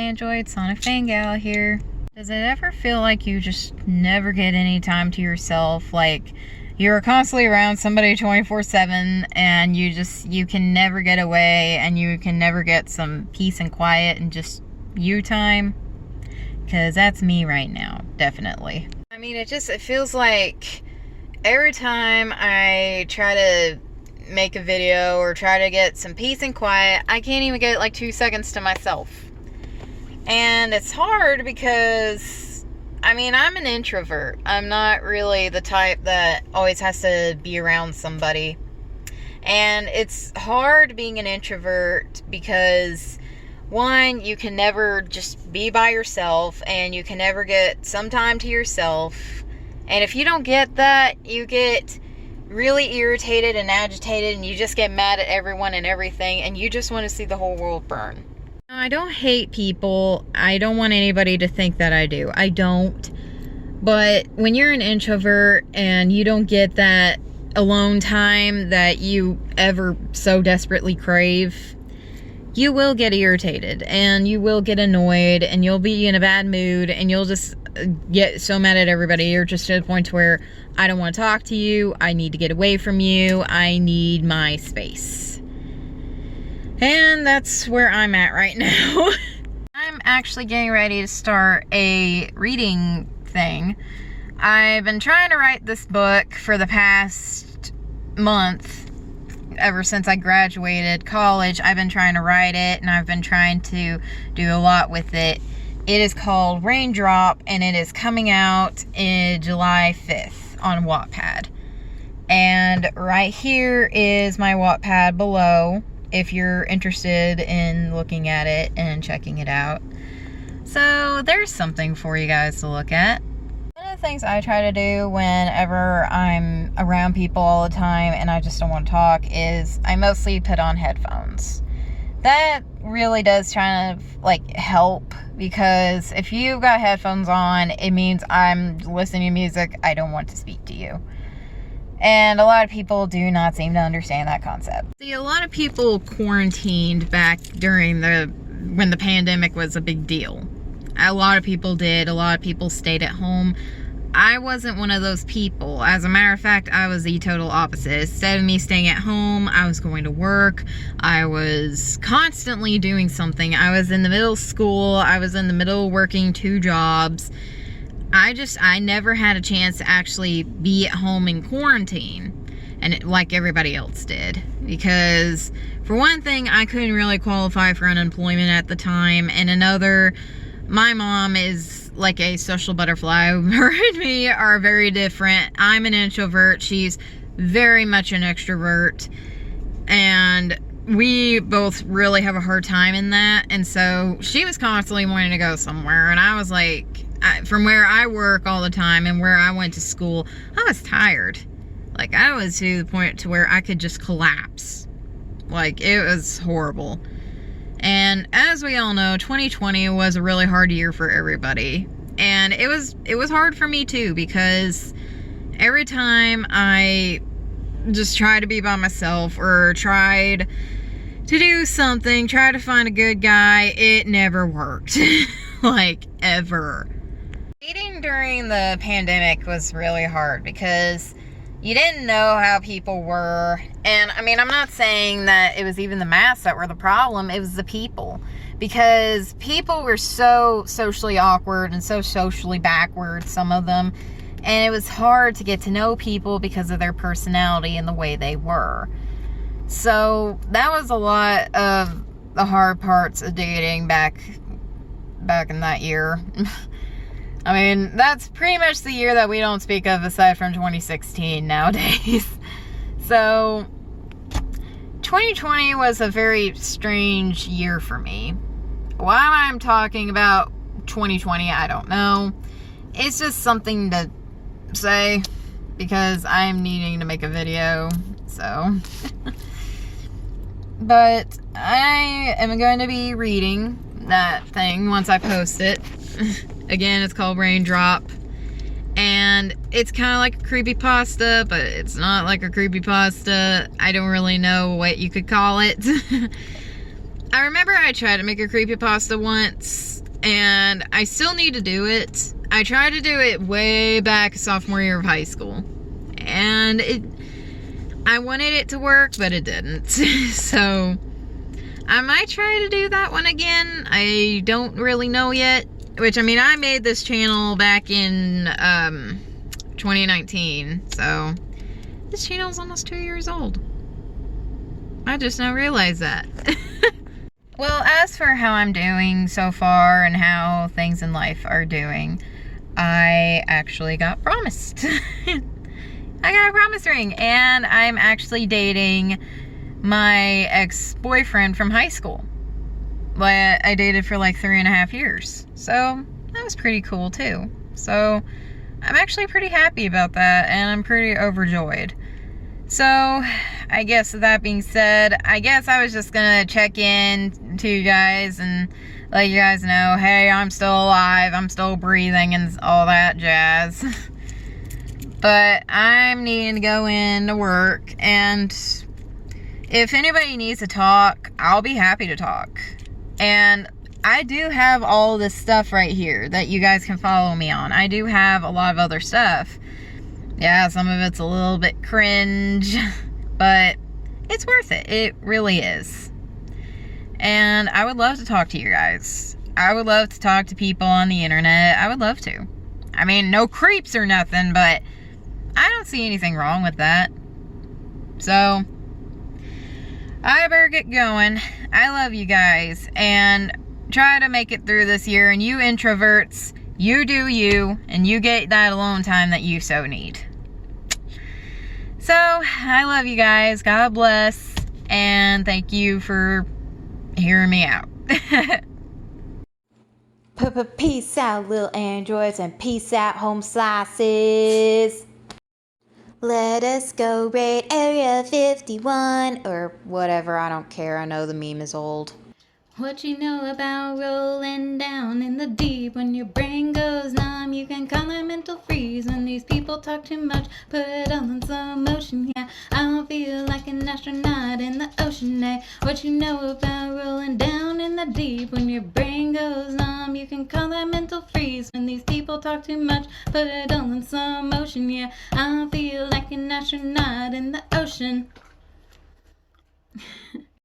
really enjoyed. Sonicfangal here. Does it ever feel like you just never get any time to yourself? Like you're constantly around somebody 24/7 and you can never get away and you can never get some peace and quiet and just you time? Because that's me right now, definitely. I mean, it feels like every time I try to make a video or try to get some peace and quiet, I can't even get like 2 seconds to myself. And it's hard because, I mean, I'm an introvert. I'm not really the type that always has to be around somebody. And it's hard being an introvert because, one, you can never just be by yourself and you can never get some time to yourself. And if you don't get that, you get really irritated and agitated and you just get mad at everyone and everything and you just want to see the whole world burn. I don't hate people. I don't want anybody to think that I do. I don't. But when you're an introvert and you don't get that alone time that you ever so desperately crave, you will get irritated and you will get annoyed and you'll be in a bad mood and you'll just get so mad at everybody. You're just to the point where I don't want to talk to you. I need to get away from you. I need my space. And that's where I'm at right now. I'm actually getting ready to start a reading thing. I've been trying to write this book for the past month. Ever since I graduated college, I've been trying to write it and I've been trying to do a lot with it. It is called RainDrop and it is coming out in July 5th on Wattpad. And right here is my Wattpad below if you're interested in looking at it and checking it out. So there's something for you guys to look at. One of the things I try to do whenever I'm around people all the time and I just don't want to talk is I mostly put on headphones. That really does kind of like help, because if you've got headphones on, it means I'm listening to music. I don't want to speak to you. And a lot of people do not seem to understand that concept. See, a lot of people quarantined back during when the pandemic was a big deal. A lot of people did. A lot of people stayed at home. I wasn't one of those people. As a matter of fact, I was the total opposite. Instead of me staying at home, I was going to work. I was constantly doing something. I was in the middle of school. I was in the middle of working 2 jobs. I never had a chance to actually be at home in quarantine, and like everybody else did, because for one thing, I couldn't really qualify for unemployment at the time, and another, my mom is like a social butterfly. Her and me are very different. I'm an introvert. She's very much an extrovert, and we both really have a hard time in that. And so she was constantly wanting to go somewhere, and I was like, from where I work all the time and where I went to school, I was tired. Like, I was to the point to where I could just collapse. Like, it was horrible. And as we all know, 2020 was a really hard year for everybody. And it was hard for me too, because every time I just tried to be by myself or tried to do something, try to find a good guy, it never worked. Like, ever. Dating during the pandemic was really hard because you didn't know how people were. And I mean, I'm not saying that it was even the masks that were the problem. It was the people. Because people were so socially awkward and so socially backward, some of them. And it was hard to get to know people because of their personality and the way they were. So that was a lot of the hard parts of dating back in that year. I mean, that's pretty much the year that we don't speak of aside from 2016 nowadays. So 2020 was a very strange year for me. Why I'm talking about 2020, I don't know. It's just something to say because I'm needing to make a video, so. But I am going to be reading that thing once I post it. Again, it's called RainDrop, and it's kind of like a creepypasta, but it's not like a creepypasta. I don't really know what you could call it. I remember I tried to make a creepypasta once, and I still need to do it. I tried to do it way back sophomore year of high school, and I wanted it to work, but it didn't. So I might try to do that one again. I don't really know yet. Which, I mean, I made this channel back in 2019, so this channel is almost 2 years old. I just now realized that. Well, as for how I'm doing so far and how things in life are doing, I actually got promised. I got a promise ring, and I'm actually dating my ex-boyfriend from high school. I dated for like 3.5 years. So that was pretty cool too. So I'm actually pretty happy about that, and I'm pretty overjoyed. So I guess with that being said, I guess I was just gonna check in to you guys and let you guys know, hey, I'm still alive, I'm still breathing and all that jazz. But I'm needing to go in to work, and if anybody needs to talk, I'll be happy to talk. And I do have all this stuff right here that you guys can follow me on. I do have a lot of other stuff. Yeah, some of it's a little bit cringe, but it's worth it. It really is. And I would love to talk to you guys. I would love to talk to people on the internet. I would love to. I mean, no creeps or nothing, but I don't see anything wrong with that. So I better get going. I love you guys, and try to make it through this year. And you introverts, you do you, and you get that alone time that you so need. So I love you guys. God bless, and thank you for hearing me out. Peace out, little androids, and peace out, home slices. Let us go raid Area 51, or whatever, I don't care, I know the meme is old. What you know about rolling down in the deep? When your brain goes numb, you can call it mental freeze. When these people talk too much, put it all in slow motion. Yeah, I don't feel like an astronaut in the ocean. Eh? What you know about rolling down in the deep? When your brain goes numb, you can call that mental freeze. When these people talk too much, put it all in slow motion. Yeah, I don't feel like an astronaut in the ocean.